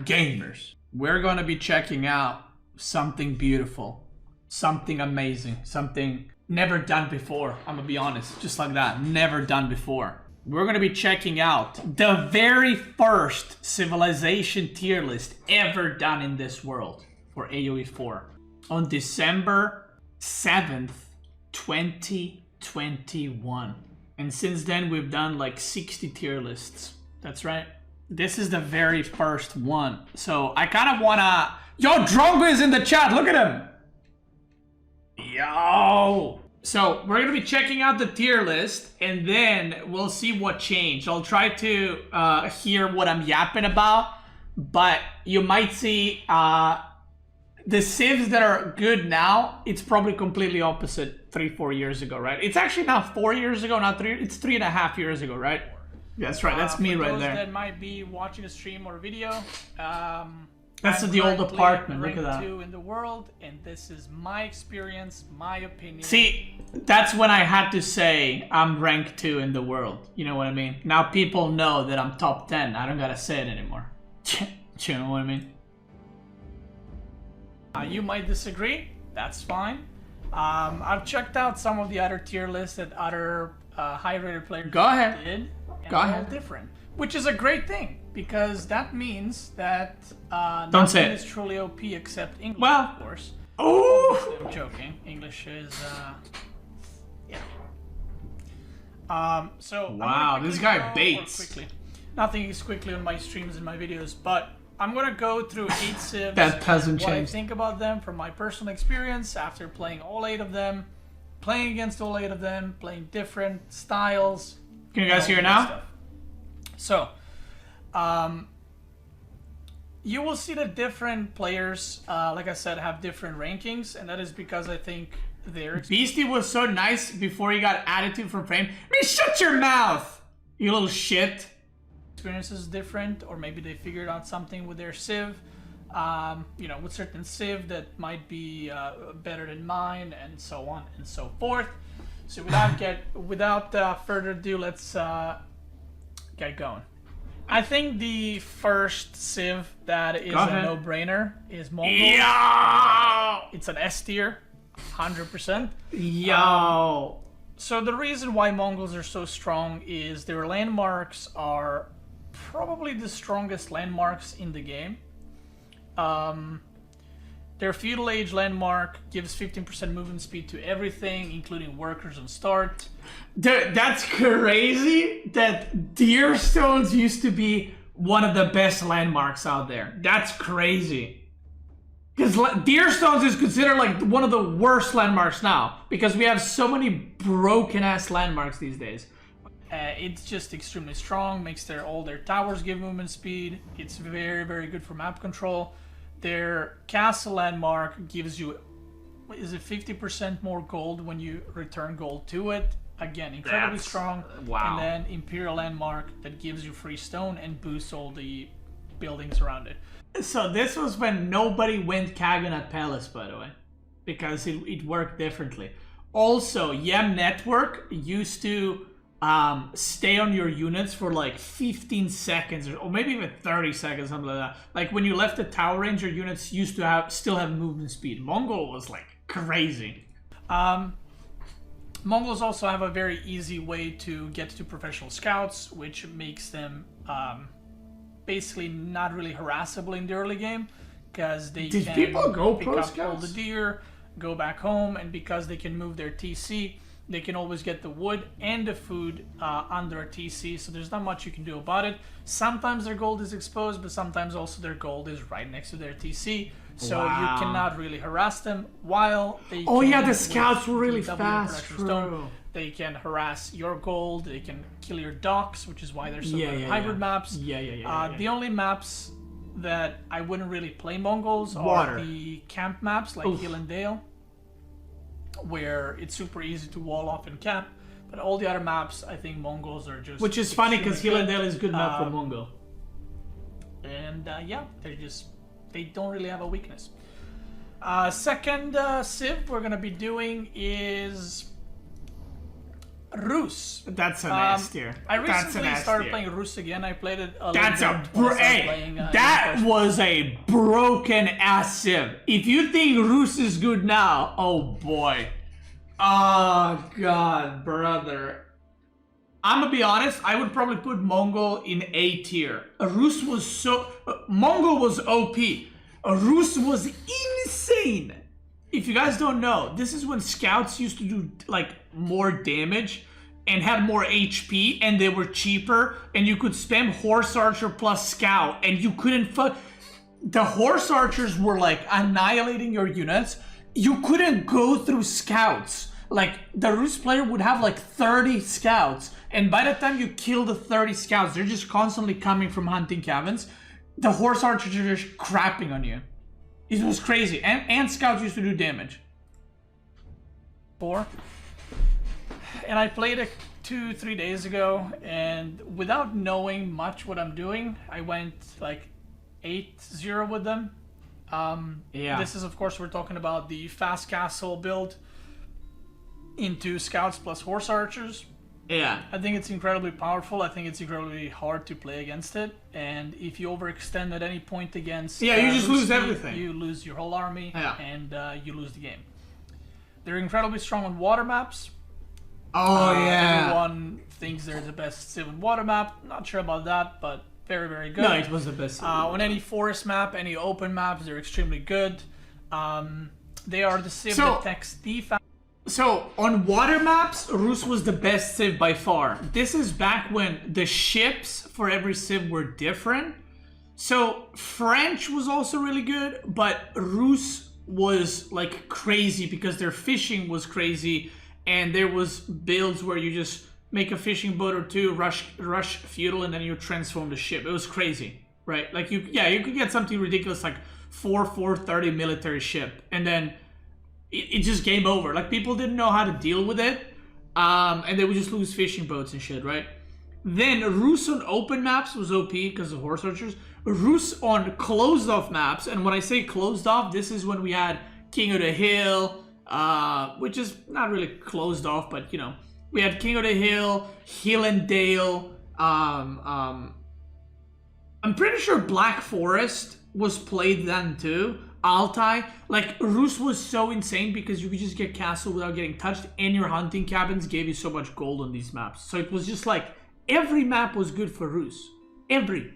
gamers. We're going to be checking out something beautiful, something amazing, something never done before. I'm gonna be honest, just like that, never done before. We're gonna be checking out the very first civilization tier list ever done in this world for AoE 4 on December 7th, 2021. And since then, we've done like 60 tier lists. That's right. This is the very first one. So I kind of wanna... Yo, Drongo is in the chat, look at him! Yo! So we're gonna be checking out the tier list, and then we'll see what changed. I'll try to hear what I'm yapping about, but you might see the civs that are good now, it's probably completely opposite 3-4 years ago, right? It's actually now 4 years ago, not 3, it's 3.5 years ago, right? That's right, that's me right there. For those that might be watching a stream or a video, that's the old apartment, look at that. 2 in the world, and this is my experience, my opinion. See, that's when I had to say I'm rank 2 in the world. You know what I mean? Now people know that I'm top 10. I don't gotta say it anymore. You know what I mean? You might disagree. That's fine. I've checked out some of the other tier lists that other high-rated players did. And Go ahead. All different, which is a great thing because that means that don't say nothing it. is truly OP except English, well, of course. Oh, I'm joking. English is yeah. So wow, this guy baits. Nothing is quickly on my streams and my videos, but I'm gonna go through 8 civs. That hasn't what changed. I think about them from my personal experience after playing all 8 of them, playing against all 8 of them, playing different styles. Can you guys hear now? So, you will see that different players, like I said, have different rankings, and that is because I think they're... Beasty was so nice before he got attitude from Frame. Shut your mouth, you little shit. Experience is different, or maybe they figured out something with their civ, you know, with certain civ that might be better than mine, and so on and so forth. So without further ado, let's get going. I think the first civ that is a no-brainer is Mongol. Yo! It's an S tier, 100%. Yo! So the reason why Mongols are so strong is their landmarks are probably the strongest landmarks in the game. Their feudal age landmark gives 15% movement speed to everything, including workers on start. Dude, that's crazy that deer stones used to be one of the best landmarks out there. That's crazy. Because deer stones is considered like one of the worst landmarks now, because we have so many broken ass landmarks these days. It's just extremely strong, makes all their towers give movement speed. It's very, very good for map control. Their castle landmark gives you, is it 50% more gold when you return gold to it? Again, incredibly strong. Wow. And then Imperial landmark that gives you free stone and boosts all the buildings around it. So this was when nobody went Kaganat Palace, by the way, because it worked differently. Also, Yem Network used to stay on your units for like 15 seconds or maybe even 30 seconds, something like that. Like when you left the tower range, your units used to still have movement speed. Mongol was like crazy. Mongols also have a very easy way to get to professional scouts, which makes them basically not really harassable in the early game, because they can pick up all the deer, go back home, and because they can move their TC, they can always get the wood and the food under a TC, so there's not much you can do about it. Sometimes their gold is exposed, but sometimes also their gold is right next to their TC, so you cannot really harass them, while they the scouts were really fast. They can harass your gold, they can kill your docks, which is why there's so many hybrid maps. The only maps that I wouldn't really play Mongols are the camp maps, like Hill and Dale, where it's super easy to wall off and camp. But all the other maps, I think Mongols are just... Which is funny, because Hill and Dale is good map for Mongol. And yeah, they don't really have a weakness. Second civ we're going to be doing is Rus. That's an S tier. I recently started playing Rus again. I played it a That's little bit. That was a broken ass civ. If you think Rus is good now, oh boy. Oh god, brother. I'm gonna be honest, I would probably put Mongol in A tier. Rus was so... Mongol was OP. Rus was insane. If you guys don't know, this is when scouts used to do like more damage and had more HP and they were cheaper and you could spam horse archer plus scout and you couldn't fuck... The horse archers were like annihilating your units. You couldn't go through scouts. Like, the Rus player would have like 30 scouts, and by the time you kill the 30 scouts, they're just constantly coming from hunting cabins. The horse archers are just crapping on you. It was crazy, and scouts used to do damage. And I played it 2-3 days ago, and without knowing much what I'm doing, I went like 8-0 with them. This is, of course, we're talking about the fast castle build into scouts plus horse archers. Yeah. I think it's incredibly powerful. I think it's incredibly hard to play against it. And if you overextend at any point against... Yeah, you just lose everything. You lose your whole army, and you lose the game. They're incredibly strong on water maps. Oh, yeah. Everyone thinks they're the best civ on water map. Not sure about that, but very, very good. No, it was the best. On any forest map, any open maps, they're extremely good. They are the civ that takes defense. So, on water maps, Rus was the best civ by far. This is back when the ships for every civ were different. So, French was also really good, but Rus was like crazy because their fishing was crazy, and there was builds where you just make a fishing boat or two, rush feudal, and then you transform the ship. It was crazy, right? Like, you could get something ridiculous like 430 military ship, and then it just game over. Like, people didn't know how to deal with it, and they would just lose fishing boats and shit, right? Then Rus on open maps was OP because of horse archers. Rus on closed off maps, and when I say closed off, this is when we had King of the Hill, which is not really closed off, but you know, we had King of the Hill, Hill and Dale. I'm pretty sure Black Forest was played then too. Altai, like, Rus was so insane because you could just get castle without getting touched, and your hunting cabins gave you so much gold on these maps. So it was just like, every map was good for Rus. Every.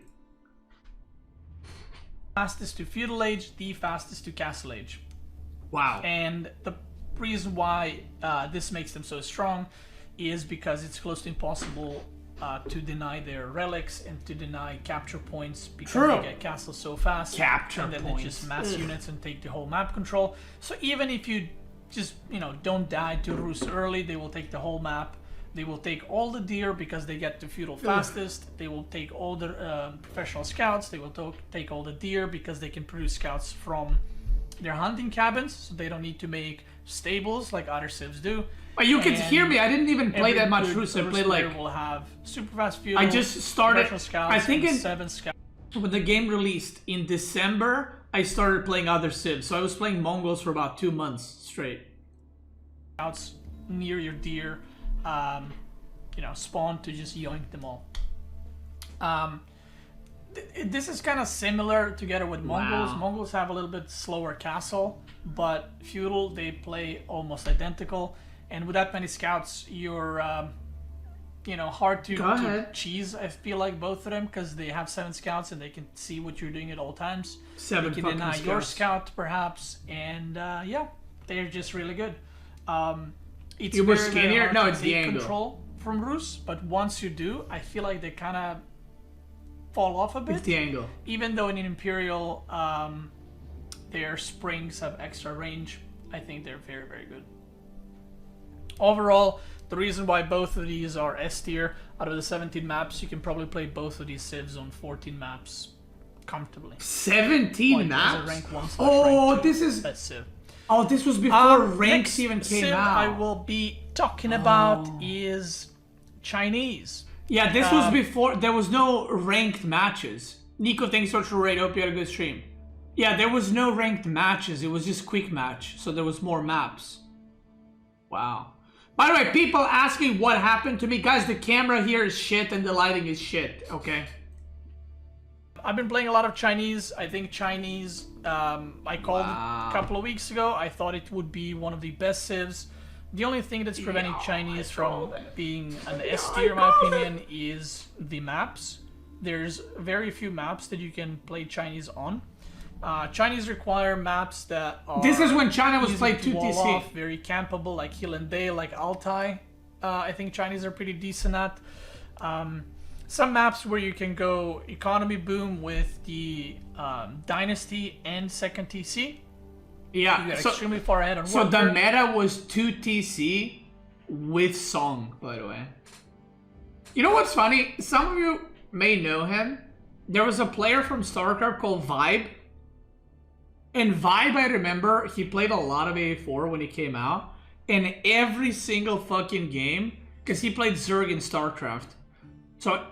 Fastest to feudal age, the fastest to castle age. Wow. And the reason why this makes them so strong is because it's close to impossible to deny their relics and to deny capture points because they get castles so fast. And then they just mass units and take the whole map control. So even if you just, you know, don't die to Rus early, they will take the whole map. They will take all the deer because they get to feudal fastest. They will take all the professional scouts. They will take all the deer because they can produce scouts from their hunting cabins, so they don't need to make stables like other civs do. But you can hear me. I didn't even play that much Rus. I played like... will have super fast feudal. I just started. Scouts, I think 7 scouts. When the game released in December, I started playing other civs. So I was playing Mongols for about 2 months straight. Scouts near your deer, you know, spawn to just yoink them all. This is kind of similar together with Mongols. Mongols have a little bit slower castle, but feudal, they play almost identical. And with that many scouts, you're, you know, hard to cheese, I feel like, both of them, because they have 7 scouts and they can see what you're doing at all times. 7 they can deny scouts. Your scout, perhaps, and yeah, they're just really good. It's you were skinnier? No, it's the angle. Control from Rus, but once you do, I feel like they kind of fall off a bit. It's the angle. Even though in an Imperial, their springs have extra range, I think they're very, very good. Overall, the reason why both of these are S tier, out of the 17 maps, you can probably play both of these civs on 14 maps comfortably. 17 maps? Rank 1 oh, rank 2 this is... best civ. Oh, this was before ranks even next came civ out. I will be talking about is Chinese. Yeah, this was before... There was no ranked matches. Nico, thanks so much for raid. Hope you had a good stream. Yeah, there was no ranked matches. It was just quick match. So there was more maps. Wow. By the way, people asking what happened to me. Guys, the camera here is shit and the lighting is shit, okay? I've been playing a lot of Chinese. I think Chinese, I called it a couple of weeks ago. I thought it would be one of the best civs. The only thing that's preventing Chinese from being an S tier, in my opinion, is the maps. There's very few maps that you can play Chinese on. Chinese require maps that are... This is when China was played 2TC. Very campable, like Hill and Dale, like Altai. I think Chinese are pretty decent at. Some maps where you can go economy boom with the Dynasty and second TC. Yeah, you get extremely far ahead on so the meta was 2TC with Song, by the way. You know what's funny? Some of you may know him. There was a player from StarCraft called Vibe. And Vibe, I remember, he played a lot of AA4 when he came out. And every single fucking game, because he played Zerg in StarCraft. So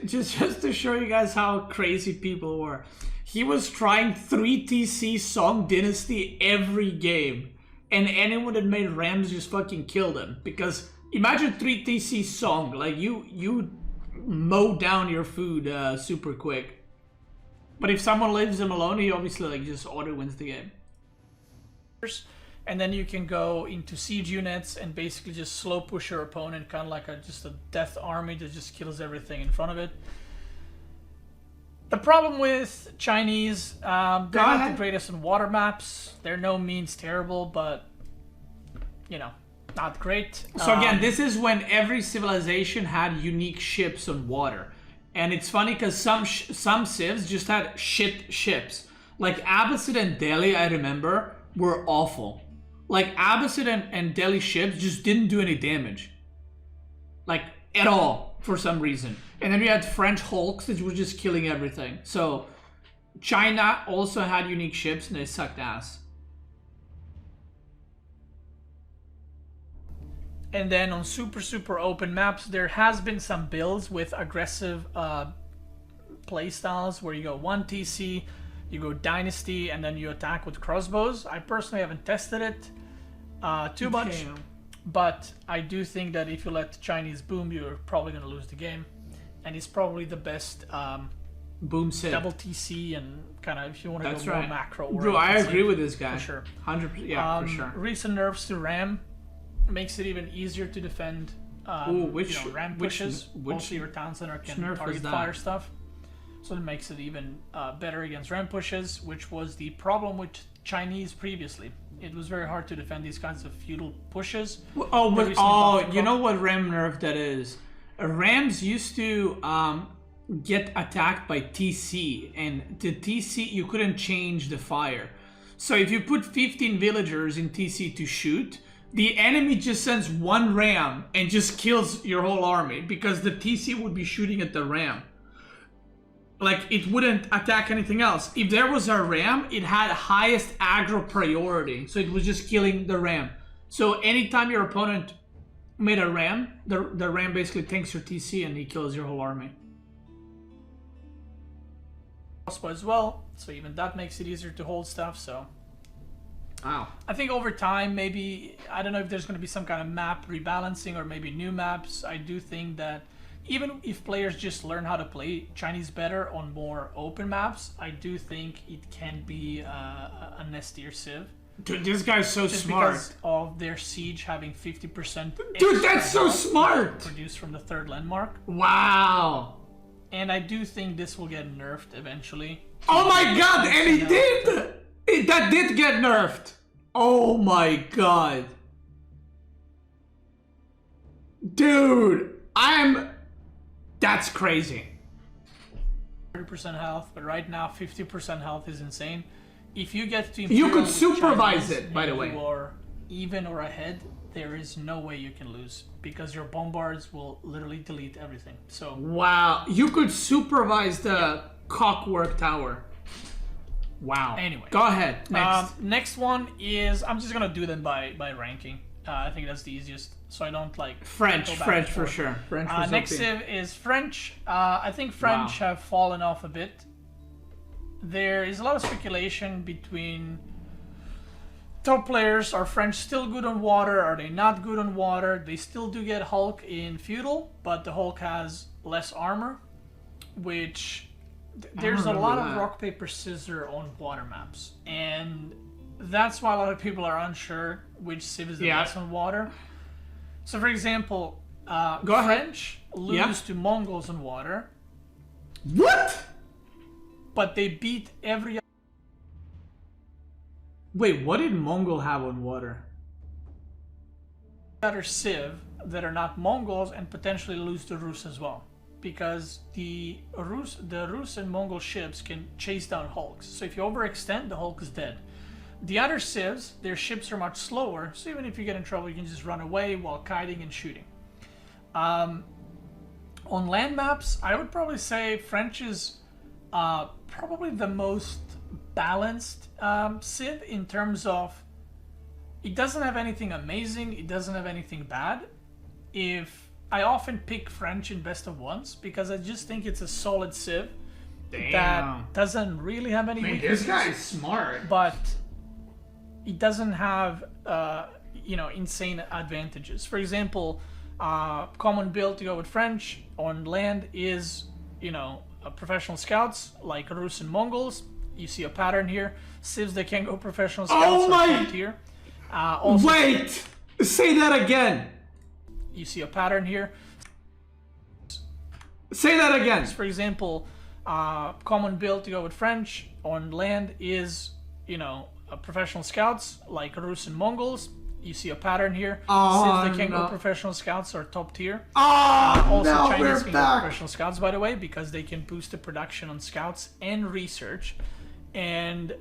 just to show you guys how crazy people were. He was trying 3TC Song Dynasty every game. And anyone that made Rams just fucking killed him. Because imagine 3TC Song. Like, you mow down your food super quick. But if someone leaves him alone, he obviously like just auto wins the game. And then you can go into siege units and basically just slow push your opponent, kind of like just a death army that just kills everything in front of it. The problem with Chinese, they're not the greatest on water maps. They're no means terrible, but, you know, not great. So again, this is when every civilization had unique ships on water. And it's funny because some civs just had shit ships. Like Abbasid and Delhi, I remember, were awful. Like Abbasid and Delhi ships just didn't do any damage. Like, at all, for some reason. And then we had French hulks that were just killing everything. So, China also had unique ships and they sucked ass. And then on super open maps, there has been some builds with aggressive playstyles where you go 1TC, you go Dynasty, and then you attack with crossbows. I personally haven't tested it too much, but I do think that if you let Chinese boom, you're probably going to lose the game. And it's probably the best boom civ. Double TC and kind of if you want to go more macro. Bro, I agree with this guy. For sure. 100%, yeah, for sure. Recent nerfs to Ram makes it even easier to defend ram pushes. Mostly your town center can target fire stuff. So it makes it even better against ram pushes, which was the problem with Chinese previously. It was very hard to defend these kinds of feudal pushes. You know what ram nerf that is? Rams used to get attacked by TC, and the TC, you couldn't change the fire. So if you put 15 villagers in TC to shoot, the enemy just sends one ram and just kills your whole army because the TC would be shooting at the ram. Like, it wouldn't attack anything else. If there was a ram, it had highest aggro priority, so it was just killing the ram. So anytime your opponent made a ram, the ram basically tanks your TC and he kills your whole army. As well, so even that makes it easier to hold stuff, so... Wow. I think over time, maybe, I don't know if there's going to be some kind of map rebalancing or maybe new maps. I do think that even if players just learn how to play Chinese better on more open maps, I do think it can be an S tier civ. Dude, this guy's so smart. Because of their siege having 50%. Dude, that's so smart! Produced from the third landmark. Wow. And I do think this will get nerfed eventually. Oh my god, and he did! That did get nerfed. Oh my god. Dude, that's crazy. 30% health, but right now 50% health is insane. If you get to you could supervise it, by the way. You are even or ahead, there is no way you can lose because your bombards will literally delete everything. So wow, you could supervise the cockwork tower. Wow. Anyway, go ahead. Next. Next one is I'm just gonna do them by ranking. I think that's the easiest, so I don't like French for sure. French. Next civ is French. I think French have fallen off a bit. There is a lot of speculation between top players, are French still good on water? Are they not good on water? They still do get Hulk in feudal, but the Hulk has less armor, which there's a lot of rock paper scissors on water maps, and that's why a lot of people are unsure which civ is the best on water. So, for example, French lose to Mongols on water. What? But they beat every. Wait, what did Mongol have on water? Other civ that are not Mongols, and potentially lose to Rus as well, because the Rus and Mongol ships can chase down Hulks. So if you overextend, the Hulk is dead. The other civs, their ships are much slower, so even if you get in trouble, you can just run away while kiting and shooting. On land maps, I would probably say French is probably the most balanced civ in terms of it doesn't have anything amazing, it doesn't have anything bad. If I often pick French in best of ones because I just think it's a solid civ that doesn't really have any weaknesses. This guy's smart, but it doesn't have insane advantages. For example, common build to go with French on land is professional scouts like Rus and Mongols. You see a pattern here. Civs that can go professional scouts are top tier. Wait! Say that again! You see a pattern here. Say that again! For example, common build to go with French on land is, professional scouts like Rus and Mongols. You see a pattern here. Civs that can go professional scouts are top tier. Chinese can go professional scouts, by the way, because they can boost the production on scouts and research. And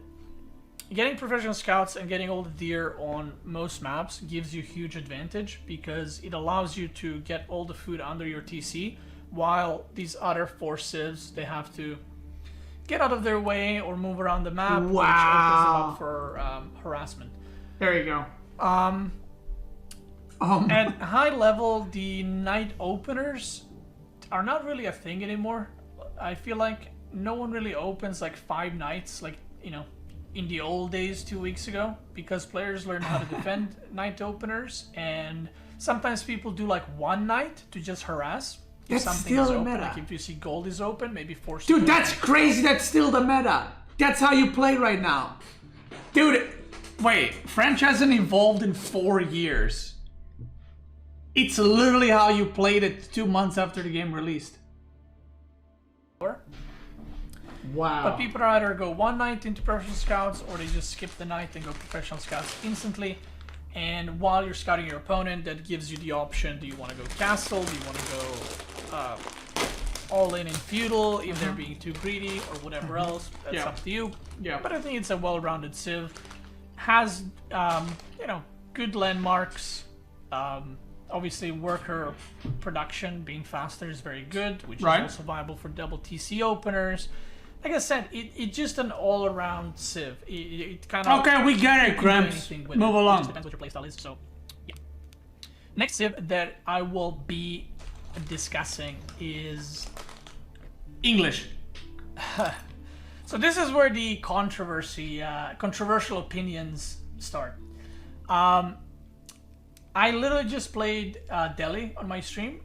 getting professional scouts and getting all the deer on most maps gives you huge advantage because it allows you to get all the food under your TC, while these other 4 civs, they have to get out of their way or move around the map, which opens them up for harassment. There you go. At high level, the night openers are not really a thing anymore. I feel like no one really opens like 5 nights, like, in the old days 2 weeks ago, because players learn how to defend night openers, and sometimes people do like 1 night to just harass. If something is open, like if you see gold is open, maybe force. Dude, that's crazy. That's still the meta. That's how you play right now. Dude, wait. French hasn't evolved in 4 years. It's literally how you played it 2 months after the game released. Wow. But people either go 1 night into professional scouts, or they just skip the night and go professional scouts instantly. And while you're scouting your opponent, that gives you the option: do you want to go castle? Do you want to go all in feudal if they're being too greedy, or whatever else? That's up to you. Yeah. But I think it's a well-rounded civ. Has good landmarks. Obviously, worker production being faster is very good, which is also viable for double TC openers. Like I said, it's just an all-around civ. It kind of okay. We get it, Gramps. Move along. It depends what your playstyle is. So, yeah. Next civ that I will be discussing is English. So this is where the controversial opinions start. I literally just played Delhi on my stream.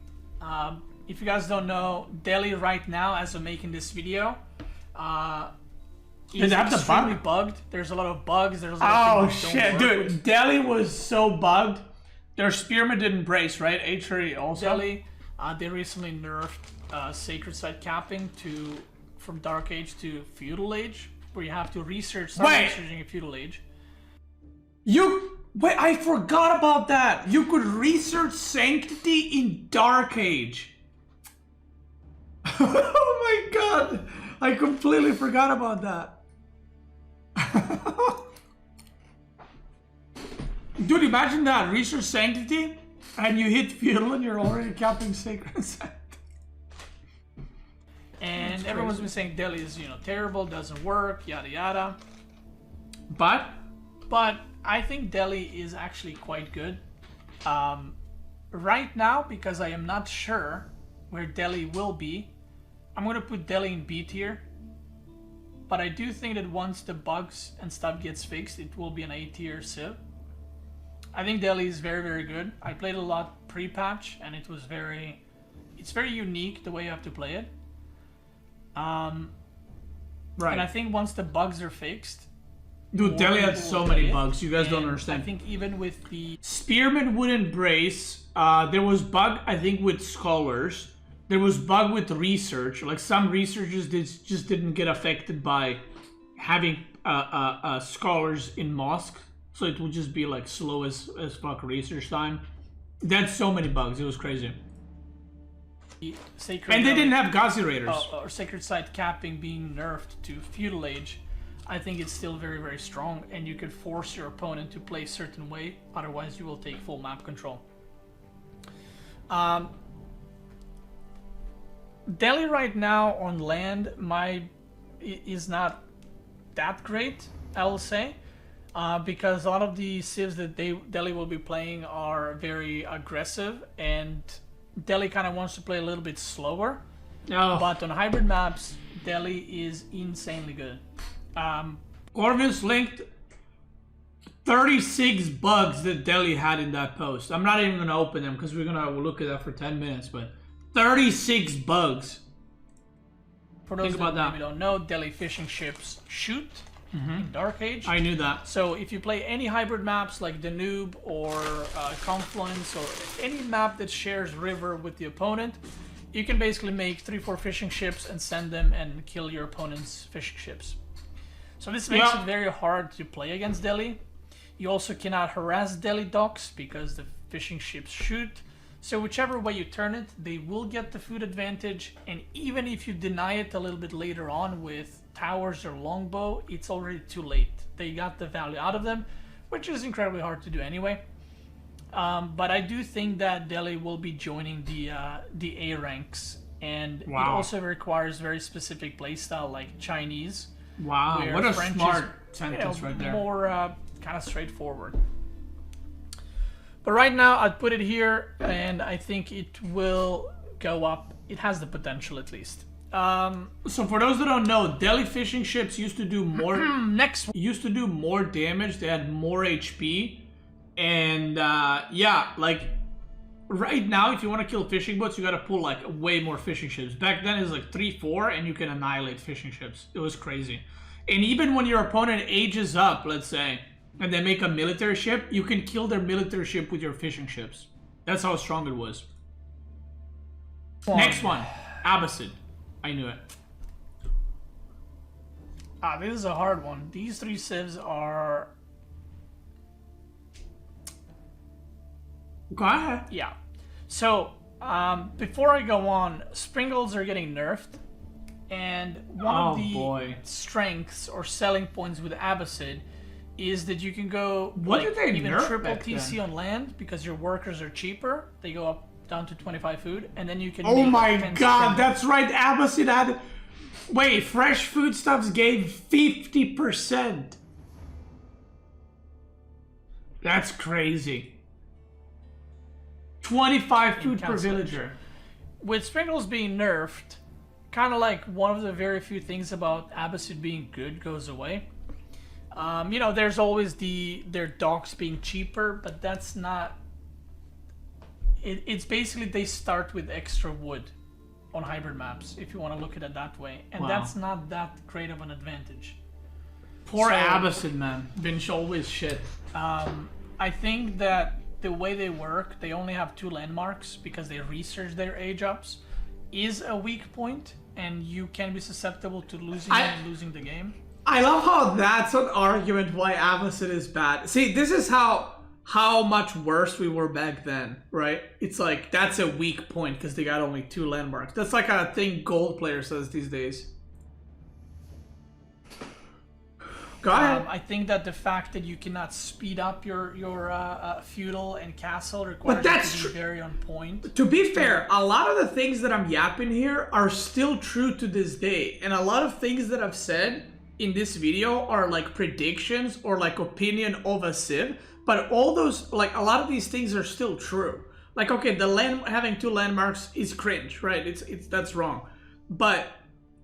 If you guys don't know, Delhi right now, as I'm making this video, is extremely bugged. There's a lot of bugs. There's a lot of things that don't work. Dude, Delhi was so bugged. Their spearmint didn't brace, right? H3 also. Delhi, they recently nerfed sacred site capping from Dark Age to Feudal Age, where you have to start researching a Feudal Age. Wait, I forgot about that. You could research Sanctity in Dark Age. Oh my god. I completely forgot about that. Dude, imagine that. Research Sanctity, and you hit Feudal and you're already capping Sacred Site. And everyone's been saying Delhi is, terrible, doesn't work, yada yada. But I think Delhi is actually quite good. Right now, because I am not sure where Delhi will be, I'm going to put Delhi in B tier. but I do think that once the bugs and stuff gets fixed, it will be an A-tier civ. I think Delhi is very, very good. I played a lot pre-patch, and it's very unique the way you have to play it. Right. And I think once the bugs are fixed, dude, Delhi had so many bugs. You guys don't understand. I think even with the Spearman wouldn't brace. There was bug, I think, with scholars. There was bug with research. Like some researchers just didn't get affected by having scholars in mosque, so it would just be like slow as fuck research time. That's so many bugs. It was crazy. Sacred and they didn't have Ghazi Raiders. Or Sacred Site capping being nerfed to Feudal Age. I think it's still very, very strong, and you could force your opponent to play a certain way, otherwise you will take full map control. Delhi right now on land is not that great, I will say, because a lot of the civs that Delhi will be playing are very aggressive, and Delhi kind of wants to play a little bit slower. Oh. But on hybrid maps, Delhi is insanely good. Corvus linked 36 bugs that Delhi had in that post. I'm not even going to open them because we'll look at that for 10 minutes, but 36 bugs. For those that maybe don't know, Delhi fishing ships shoot in Dark Age. I knew that. So if you play any hybrid maps like Danube or Confluence or any map that shares river with the opponent, you can basically make 3-4 fishing ships and send them and kill your opponent's fishing ships. So this makes it very hard to play against Delhi. You also cannot harass Delhi docks because the fishing ships shoot. So whichever way you turn it, they will get the food advantage, and even if you deny it a little bit later on with towers or longbow, it's already too late. They got the value out of them, which is incredibly hard to do anyway. But I do think that Delhi will be joining the A ranks, and it also requires very specific playstyle like Chinese. Wow, what a French smart sentence right there. More kind of straightforward. But right now, I'd put it here, and I think it will go up. It has the potential, at least. So for those that don't know, Delhi fishing ships used to do more. Used to do more damage. They had more HP, and yeah, like right now, if you want to kill fishing boats, you got to pull like way more fishing ships. Back then, it was like 3-4, and you can annihilate fishing ships. It was crazy. And even when your opponent ages up, let's say, and they make a military ship, you can kill their military ship with your fishing ships. That's how strong it was. Next one, Abbasid. I knew it. This is a hard one. These three civs are... Go ahead. Yeah. So, before I go on, Sprinkles are getting nerfed. And one of the strengths or selling points with Abbasid is that you can go even triple TC on land because your workers are cheaper. They go up down to 25 food, and then you can. Oh my god, that's right. Abbasid had. Wait, fresh foodstuffs gave 50%. That's crazy. 25 food per villager. With Sprinkles being nerfed, kind of like one of the very few things about Abbasid being good goes away. You know, there's always their docks being cheaper, but that's not... It's basically they start with extra wood on hybrid maps, if you want to look at it that way. And that's not that great of an advantage. Poor Abbasid, man. Been always shit. I think that the way they work, they only have 2 landmarks because they research their age ups, is a weak point, and you can be susceptible to losing and losing the game. I love how that's an argument why Abbasid is bad. See, this is how much worse we were back then, right? It's like, that's a weak point because they got only 2 landmarks. That's like a thing Gold player says these days. Go ahead. I think that the fact that you cannot speed up your feudal and castle requires you to be very on point. To be fair, a lot of the things that I'm yapping here are still true to this day. And a lot of things that I've said in this video are like predictions or like opinion of a civ. But all those, like a lot of these things are still true. Like, okay, having 2 landmarks is cringe, right? That's wrong. But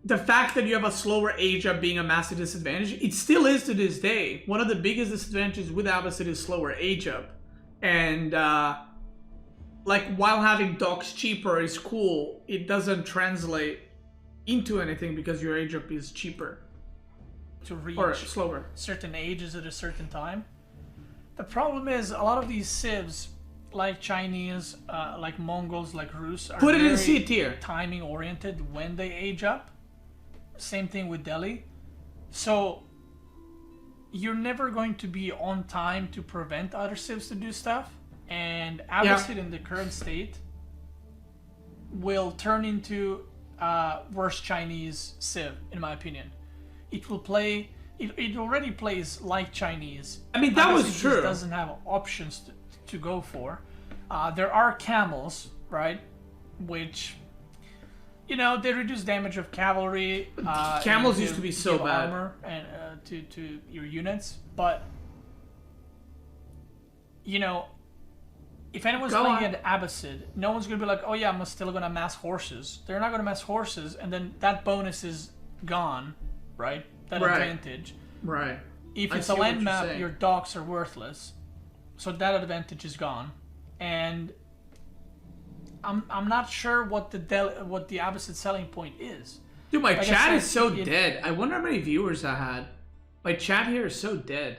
the fact that you have a slower age up being a massive disadvantage, it still is to this day. One of the biggest disadvantages with Abbasid is slower age up. And like while having docks cheaper is cool, it doesn't translate into anything because your age up is cheaper. To reach or slower. Certain ages at a certain time. The problem is a lot of these civs, like Chinese, like Mongols, like Rus, are Put it in very C tier. timing oriented when they age up. Same thing with Delhi. So you're never going to be on time to prevent other civs to do stuff. And Abbasid in the current state will turn into worse Chinese civ, in my opinion. It will play. It already plays like Chinese. I mean, that was true. It doesn't have options to go for. There are camels, right? Which, you know, they reduce damage of cavalry. Camels used to be so bad. Armor and to your units, but you know, if anyone's playing at Abbasid, no one's gonna be like, oh yeah, I'm still gonna mass horses. They're not gonna mass horses, and then that bonus is gone, right? That advantage. Right. If it's a land map, your docks are worthless, so that advantage is gone. And I'm not sure what the Abbasid selling point is. Dude, my chat is so dead. I wonder how many viewers I had. My chat here is so dead.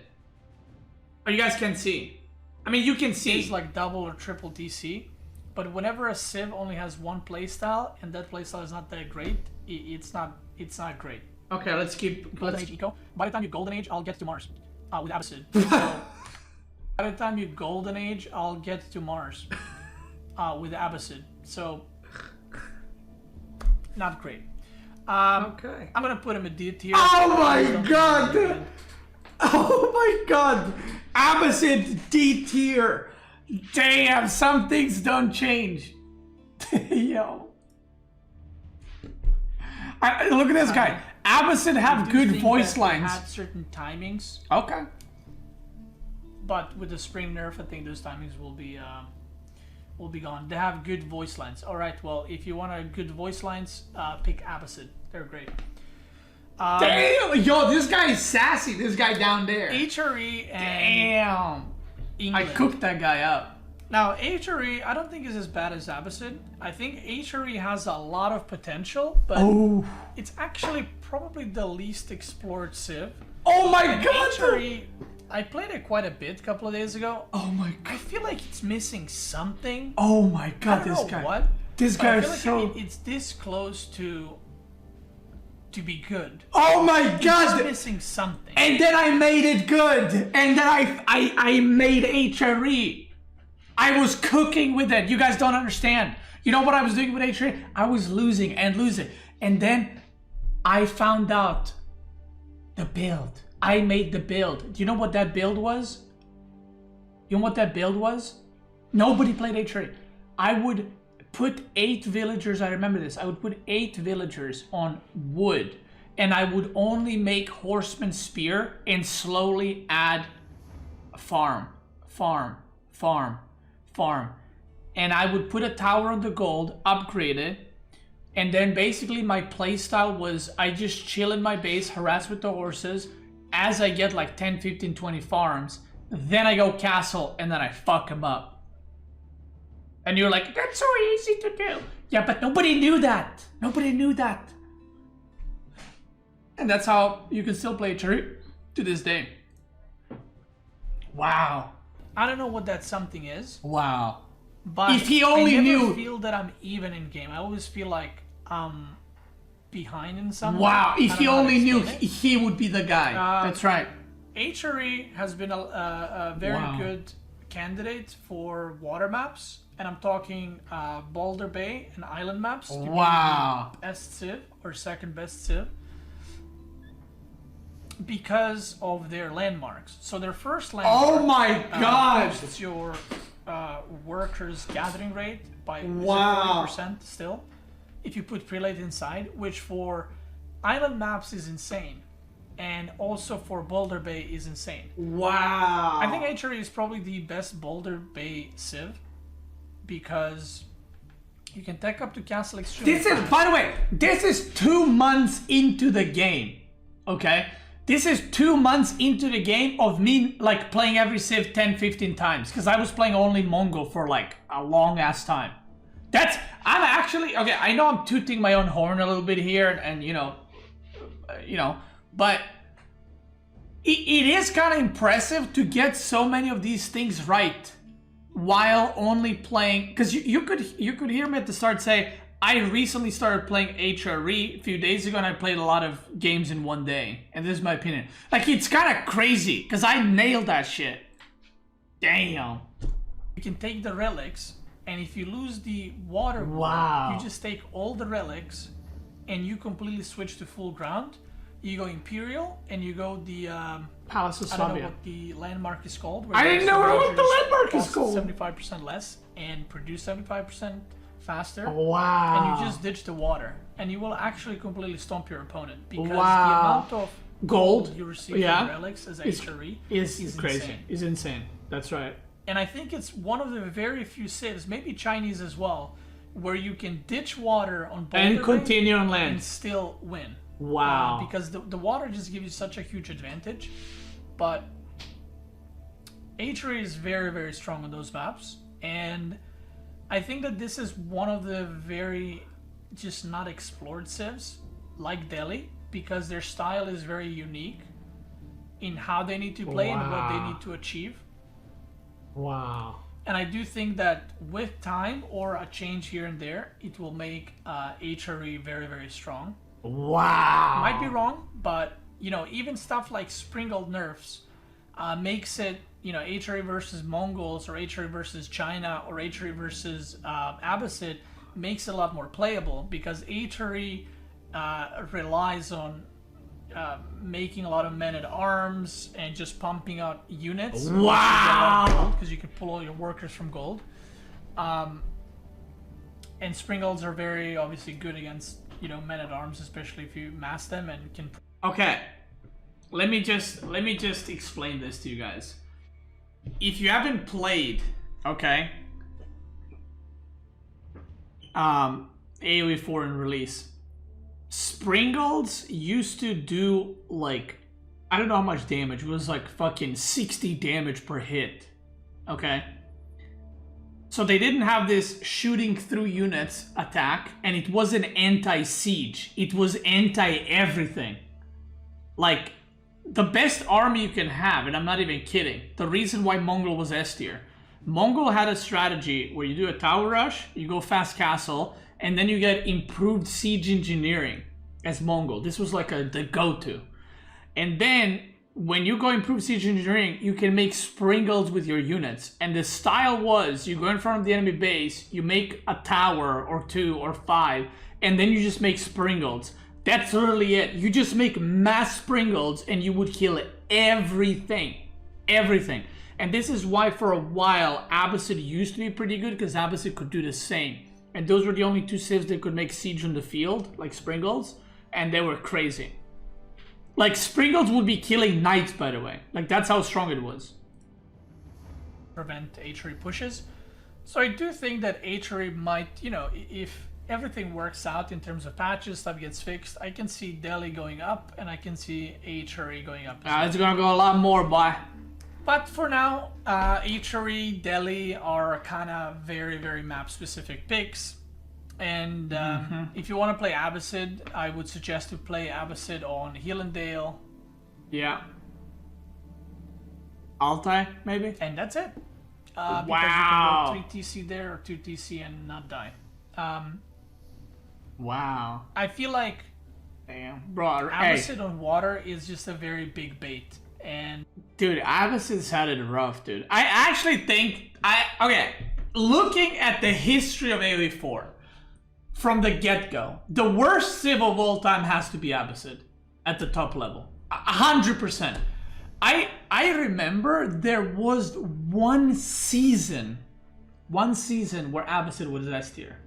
Oh, you guys can see. I mean, you can see. It's like double or triple DC, but whenever a civ only has one playstyle and that playstyle is not that great, it's not great. Okay, let's keep. Golden Age Eco. By the time you Golden Age, I'll get to Mars with Abbasid. So, by the time you Golden Age, I'll get to Mars with Abbasid. So, not great. Okay. I'm gonna put him in D tier. Oh my god! Oh my god! Abbasid D tier. Damn, some things don't change. Yo. Look at this guy. Abbasid have good voice lines. Had certain timings. Okay. But with the spring nerf, I think those timings will be gone. They have good voice lines. All right. Well, if you want a good voice lines, pick Abbasid. They're great. Damn! Yo, this guy is sassy. This guy down there. HRE and damn. England. I cooked that guy up. Now, HRE, I don't think is as bad as Abbasid. I think HRE has a lot of potential, but it's actually probably the least explored civ. Oh my god! HRE, I played it quite a bit a couple of days ago. Oh my god. I feel like it's missing something. Oh my god, I don't know what. This guy is like so... it's this close to be good. Oh my god! It's missing something. And then I made it good! And then I made HRE. I was cooking with it. You guys don't understand. You know what I was doing with HRE? I was losing and losing. And then I found out the build. I made the build. Do you know what that build was? You know what that build was? Nobody played HRE. I would put 8 villagers, I remember this. I would put 8 villagers on wood. And I would only make horseman spear and slowly add farm. And I would put a tower on the gold, upgrade it, and then basically my playstyle was I just chill in my base, harass with the horses. As I get like 10, 15, 20 farms, then I go castle and then I fuck them up. And you're like, that's so easy to do. Yeah, but nobody knew that. Nobody knew that. And that's how you can still play HRE to this day. Wow. I don't know what that something is. Wow. But if he only I never knew. feel that I'm even in game. I always feel like I'm behind in some way. Wow. If he only knew, he would be the guy. That's right. HRE has been a very good candidate for water maps. And I'm talking Boulder Bay and island maps. To be the best civ or second best civ. Because of their landmarks. So their first landmark... Oh my god! Boosts your workers gathering rate by 40% still. If you put prelate inside, which for island maps is insane. And also for Boulder Bay is insane. Wow! I think HRE is probably the best Boulder Bay civ. Because You can tech up to castle extremely This is, by the way, this is 2 months into the game, okay? This is 2 months into the game of me, like, playing every civ 10, 15 times. Because I was playing only Mongol for, like, a long-ass time. I'm actually, okay, I know I'm tooting my own horn a little bit here, and you know, but it is kind of impressive to get so many of these things right while only playing, because you could hear me at the start say, I recently started playing HRE a few days ago and I played a lot of games in one day. And this is my opinion. Like, it's kind of crazy because I nailed that shit. Damn. You can take the relics, and if you lose the water, wow, you just take all the relics and you completely switch to full ground. You go Imperial and you go the Palace of I don't know Sabia. what the landmark is called. I didn't know what the landmark is called. 75% less and produce 75% faster. Wow. And you just ditch the water, and you will actually completely stomp your opponent because the amount of gold you receive from relics as HRE is crazy. Insane. Is insane. That's right. And I think it's one of the very few civs, maybe Chinese as well, where you can ditch water on both and continue on land and still win. Wow. Because the water just gives you such a huge advantage. But HRE is very, very strong on those maps. And I think that this is one of the very just not explored civs, like Delhi, because their style is very unique in how they need to play and what they need to achieve. Wow. And I do think that with time or a change here and there, it will make HRE very, very strong. Wow. Might be wrong, but you know, even stuff like sprinkled nerfs makes it, you know, HRE versus Mongols or HRE versus China or HRE versus Abbasid makes it a lot more playable because HRE relies on making a lot of men-at-arms and just pumping out units. Wow! Because you can pull all your workers from gold. And Springolds are very obviously good against, you know, men-at-arms, especially if you mass them and can... Okay. Let me just explain this to you guys. If you haven't played, okay, AoE 4 in release, Springolds used to do like, I don't know how much damage, it was like fucking 60 damage per hit, okay? So they didn't have this shooting through units attack, and it wasn't anti-siege, it was anti-everything. Like, the best army you can have, and I'm not even kidding, the reason why Mongol was S tier. Mongol had a strategy where you do a tower rush, you go fast castle, and then you get improved siege engineering as Mongol. This was like the go-to. And then when you go improved siege engineering, you can make Springolds with your units. And the style was, you go in front of the enemy base, you make a tower or 2 or 5, and then you just make Springolds. That's literally it. You just make mass Springolds and you would kill everything. Everything. And this is why for a while Abbasid used to be pretty good, because Abbasid could do the same. And those were the only two civs that could make siege on the field, like Springolds, and they were crazy. Like, Springolds would be killing knights, by the way. Like, that's how strong it was. Prevent HRE pushes. So I do think that HRE might, you know, if everything works out in terms of patches, stuff gets fixed, I can see Delhi going up, and I can see HRE going up as well. It's gonna go a lot more, boy. But for now, HRE, Delhi are kind of very, very map-specific picks. And if you want to play Abbasid, I would suggest to play Abbasid on Healandale. Yeah. Altai, maybe? And that's it. Because wow. you can go 3 TC there or 2 TC and not die. Wow. I feel like damn, bro, Abbasid on water is just a very big bait. And dude, Abbasid's had it rough, dude. I actually think okay, looking at the history of AoE 4 from the get-go, the worst civ of all time has to be Abbasid at the top level. 100%. I remember there was one season where Abbasid was S tier.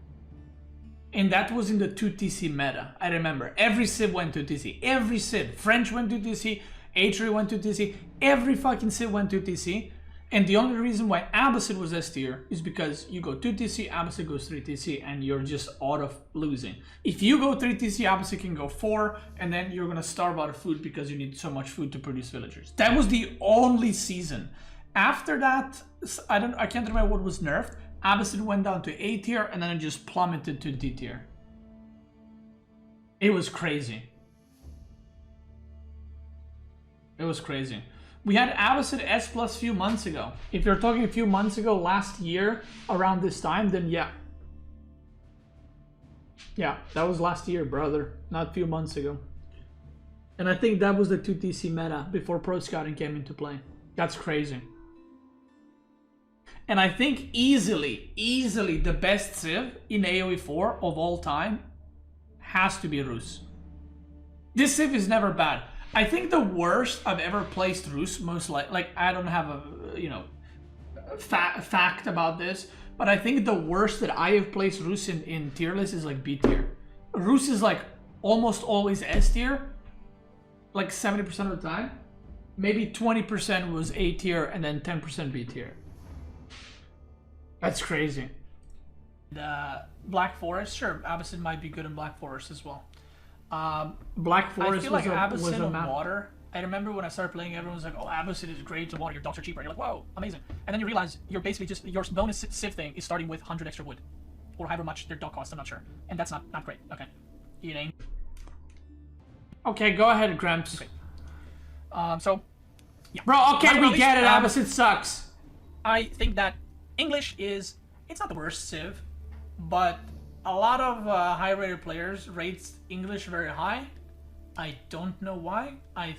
And that was in the 2 TC meta. I remember. Every civ went to TC. Every civ. French went to TC. HRE went to TC. Every fucking civ went to TC. And the only reason why Abbasid was S tier is because you go 2 TC, Abbasid goes 3 TC, and you're just out of losing. If you go 3 TC, Abbasid can go 4, and then you're gonna starve out of food because you need so much food to produce villagers. That was the only season. After that, I can't remember what was nerfed. Abbasid went down to A tier, and then it just plummeted to D tier. It was crazy. It was crazy. We had Abbasid S plus few months ago. If you're talking a few months ago, last year, around this time, then yeah. Yeah, that was last year, brother. Not a few months ago. And I think that was the 2 TC meta before Pro Scouting came into play. That's crazy. And I think easily the best Civ in AoE 4 of all time has to be Rus. This Civ is never bad. I think the worst I've ever placed Rus, most like I don't have a fact about this, but I think the worst that I have placed Rus in tier list is like B tier. Rus is like almost always S tier, like 70% of the time. Maybe 20% was A tier and then 10% B tier. That's crazy. Black Forest, sure, Abbasid might be good in Black Forest as well. Black Forest I feel like Abbasid was a on map. Water. I remember when I started playing, everyone was like, "Oh, Abbasid is great to water. Your docks are cheaper." And you're like, "Whoa, amazing!" And then you realize you're basically just your bonus Civ thing is starting with 100 extra wood, or however much their dock costs. I'm not sure, and that's not great. Okay, eating. Okay, go ahead, Gramps. Okay. So, yeah. Bro, okay, we get it. Abbasid sucks. I think that English is it's not the worst Civ, but a lot of high-rated players rate English very high. I don't know why. I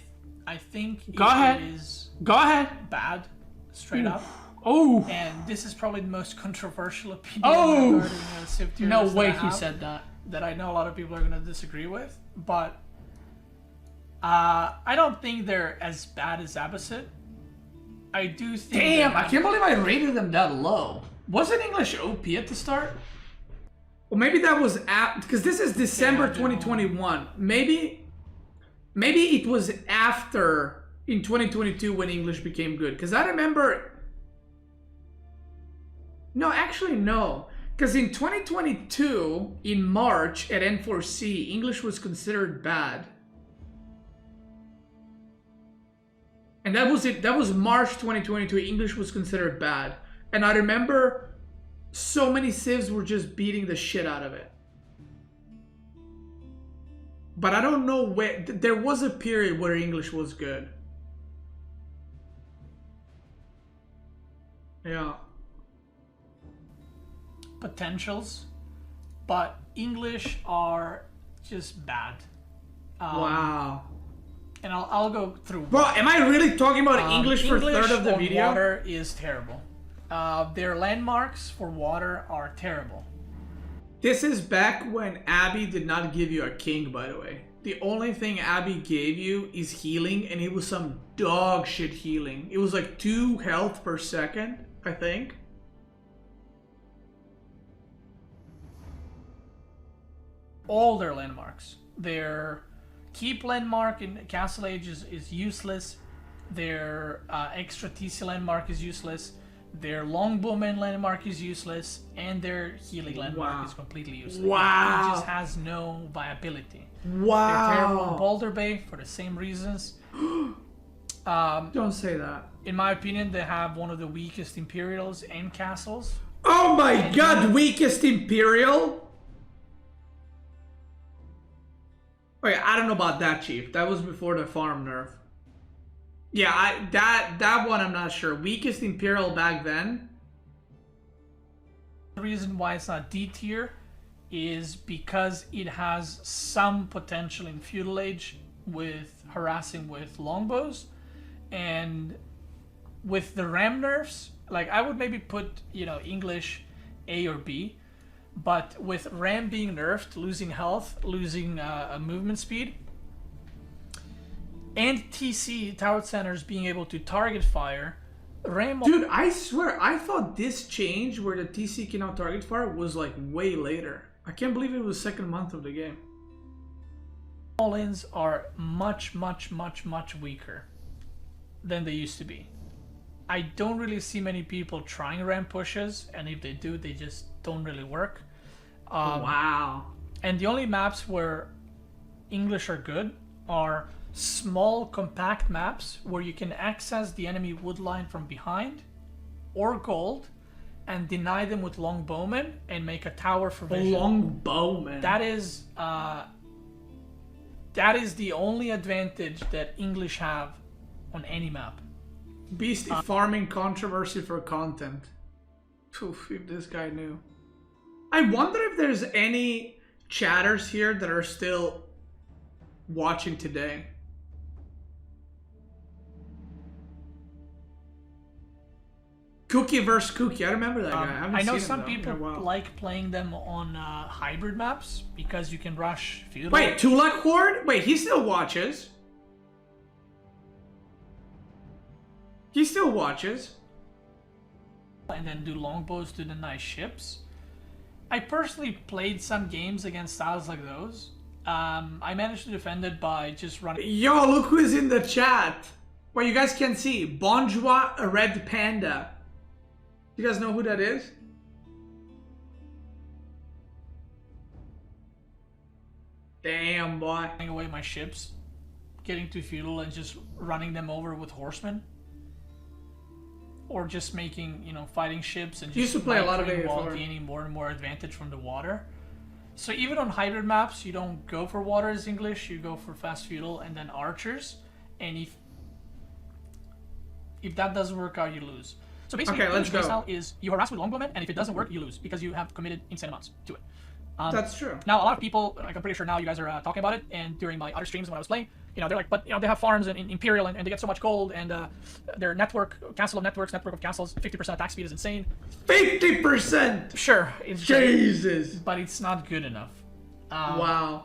think it is bad, straight up. Oh. And this is probably the most controversial opinion regarding Civ tier No list way that I he have, said that. That I know a lot of people are going to disagree with, but I don't think they're as bad as Abbasid. I do think. Damn, I can't believe I rated them that low. Wasn't English OP at the start? Well, maybe that was because this is December 2021. Maybe it was after in 2022 when English became good. Because I remember. No, actually no. Because in 2022, in March at N4C, English was considered bad. And that was it. That was March 2022. English was considered bad. And I remember so many civs were just beating the shit out of it. But I don't know where. There was a period where English was good. Yeah. Potentials, but English are just bad. Wow. And I'll go through. Bro, am I really talking about English for a third of the video? Water is terrible. Their landmarks for water are terrible. This is back when Abby did not give you a king, by the way. The only thing Abby gave you is healing, and it was some dog shit healing. It was like 2 health per second, I think. All their landmarks. Their keep landmark in Castle Age is useless. Their extra TC landmark is useless. Their longbowman landmark is useless, and their healing landmark is completely useless. Wow. It just has no viability. Wow. They're terrible in Boulder Bay for the same reasons. Don't say that. In my opinion, they have one of the weakest Imperials and castles. Oh my god, weakest Imperial? Okay, I don't know about that, Chief. That was before the farm nerf. Yeah, that one I'm not sure. Weakest Imperial back then? The reason why it's not D tier is because it has some potential in Feudal Age with harassing with longbows, and with the ram nerfs, like I would maybe put, English A or B, but with ram being nerfed, losing health, losing movement speed, and TC, Tower Centers, being able to target fire, ram... Dude, I swear, I thought this change where the TC can now target fire was like way later. I can't believe it was second month of the game. All-ins are much, much, much, much weaker than they used to be. I don't really see many people trying ramp pushes, and if they do, they just don't really work. Wow. And the only maps where English are good are small, compact maps where you can access the enemy wood line from behind or gold and deny them with longbowmen and make a tower for vision. Longbowmen. That is the only advantage that English have on any map. Beasty farming controversy for content. Oof, if this guy knew. I wonder if there's any chatters here that are still watching today. Cookie versus Cookie. I remember that guy. I know some people like playing them on hybrid maps because you can rush feudal. Wait, Tulak Horde? Wait, he still watches. He still watches. And then do longbows to deny ships. I personally played some games against styles like those. I managed to defend it by just running. Yo, look who's in the chat. Well, you guys can see. Bonjour Red Panda. You guys know who that is? Damn, boy. Running away my ships, getting to feudal and just running them over with horsemen. Or just making, fighting ships and just used to play a lot of it while gaining more and more advantage from the water. So even on hybrid maps, you don't go for water as English, you go for fast feudal and then archers. And if that doesn't work out, you lose. So basically, English playstyle is you harass with longbowmen, and if it doesn't work, you lose because you have committed insane amounts to it. That's true. Now, a lot of people, like I'm pretty sure now you guys are talking about it, and during my other streams when I was playing, they're like, but they have farms in Imperial and they get so much gold, and their castle of castles, 50% attack speed is insane. 50%. Sure, it's Jesus, great, but it's not good enough. Wow.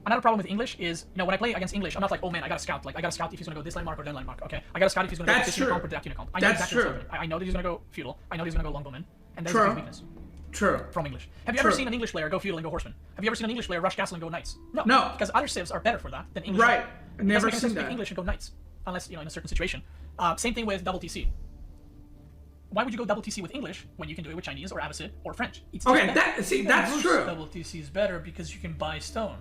Another problem with English is, when I play against English, I'm not like, oh man, I gotta scout. Like, I gotta scout if he's gonna go this landmark or that landmark. Okay, I gotta scout if he's gonna go this unicomp or that unicomp. I know exactly what's happening. I know that he's gonna go feudal. I know that he's gonna go longbowman, and there's his weakness. True. From English. Have you ever seen an English player go feudal and go horseman? Have you ever seen an English player rush castle and go knights? No. No. Because other civs are better for that than English. Right. I've never seen that. English and go knights, unless in a certain situation. Same thing with double TC. Why would you go double TC with English when you can do it with Chinese or Abbasid or French? Okay, that's true. Double TC is better because you can buy stone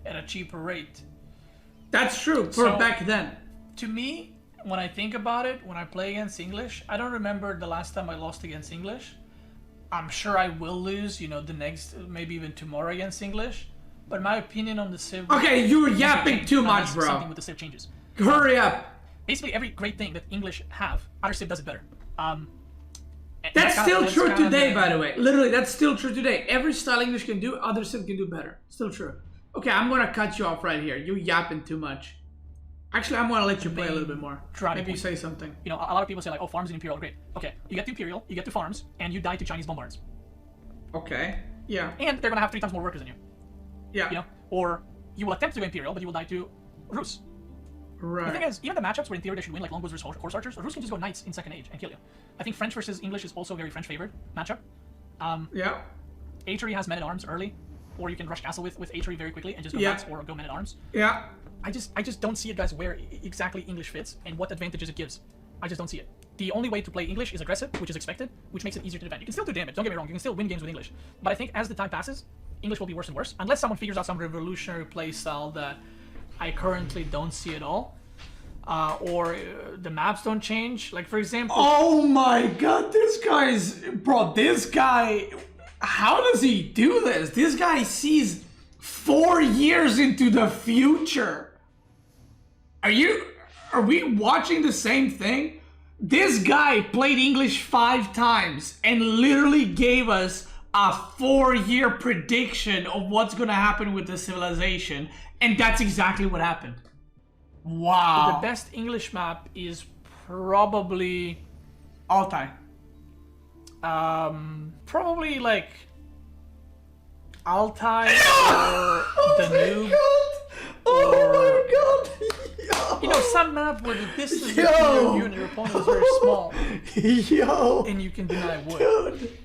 at a cheaper rate. That's true for back then. To me, when I think about it, when I play against English, I don't remember the last time I lost against English. I'm sure I will lose, the next, maybe even tomorrow against English. But my opinion on the Civ... Okay, you're yapping too much, bro. Something with the Civ changes. Hurry up. Basically, every great thing that English have, other Civ does it better. That's still true today, by the way. Literally, that's still true today. Every style English can do, other Civ can do better. Still true. Okay, I'm gonna cut you off right here. You're yapping too much. Actually, I'm gonna let you play a little bit more. Maybe you say something. A lot of people say like, oh, farms in Imperial are great. Okay, you get to Imperial, you get to farms, and you die to Chinese bombards. Okay. Yeah. And they're gonna have 3 times more workers than you. Yeah. Or you will attempt to go Imperial, but you will die to Rus. Right. The thing is, even the matchups where in theory they should win, like longbows versus horse archers, Rus can just go knights in second age and kill you. I think French versus English is also a very French favored matchup. Yeah. Achery has men at arms early, or you can rush castle with Achery very quickly and just go knights or go men at arms. Yeah. I just don't see it, guys, where exactly English fits and what advantages it gives. I just don't see it. The only way to play English is aggressive, which is expected, which makes it easier to defend. You can still do damage, don't get me wrong, you can still win games with English. But I think as the time passes, English will be worse and worse, unless someone figures out some revolutionary play style that I currently don't see at all. Or the maps don't change. Like, for example... Oh my god, this guy... How does he do this? This guy sees 4 years into the future. Are we watching the same thing? This guy played English 5 times and literally gave us a 4-year prediction of what's gonna happen with the civilization. And that's exactly what happened. Wow. The best English map is probably... Altai. Probably like Altai or Danube. Oh my god! Some map where the distance between you and your opponent is very small. Yo! And you can deny wood. Dude,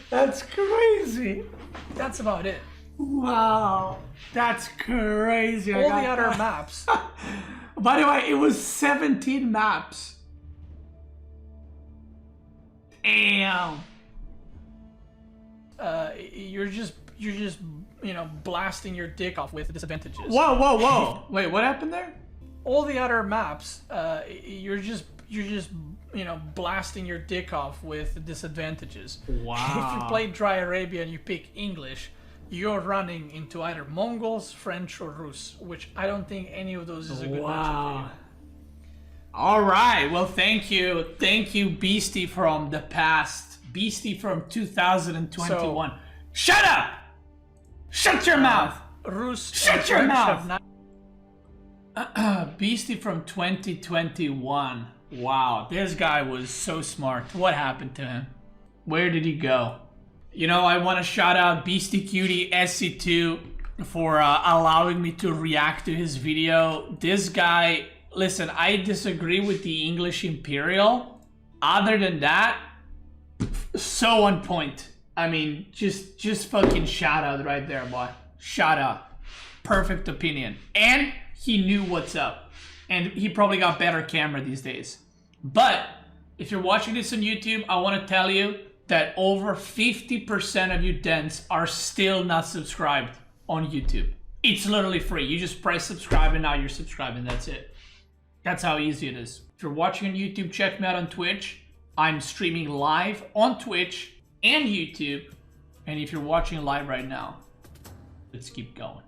that's crazy. That's about it. Wow, that's crazy. All the other maps. By the way, it was 17 maps. Damn. You're just blasting your dick off with disadvantages. Whoa. Wait, what happened there? All the other maps, you're just blasting your dick off with disadvantages. Wow. If you play Dry Arabia and you pick English, you're running into either Mongols, French, or Rus, which I don't think any of those is a good matchup for you. All right. Well, thank you, Beasty from the past. Beasty from 2021. So, shut up! Shut your mouth! Rus. Shut your mouth! Beasty from 2021. Wow, this guy was so smart. What happened to him? Where did he go? You know, I want to shout out Beastyqt SC2 for allowing me to react to his video. This guy, listen, I disagree with the English Imperial. Other than that, so on point. I mean, just fucking shout out right there, boy. Shout out. Perfect opinion. And he knew what's up. And he probably got better camera these days. But if you're watching this on YouTube, I want to tell you that over 50% of you dents are still not subscribed on YouTube. It's literally free. You just press subscribe and now you're subscribed and that's it. That's how easy it is. If you're watching on YouTube, check me out on Twitch. I'm streaming live on Twitch and YouTube. And if you're watching live right now, let's keep going.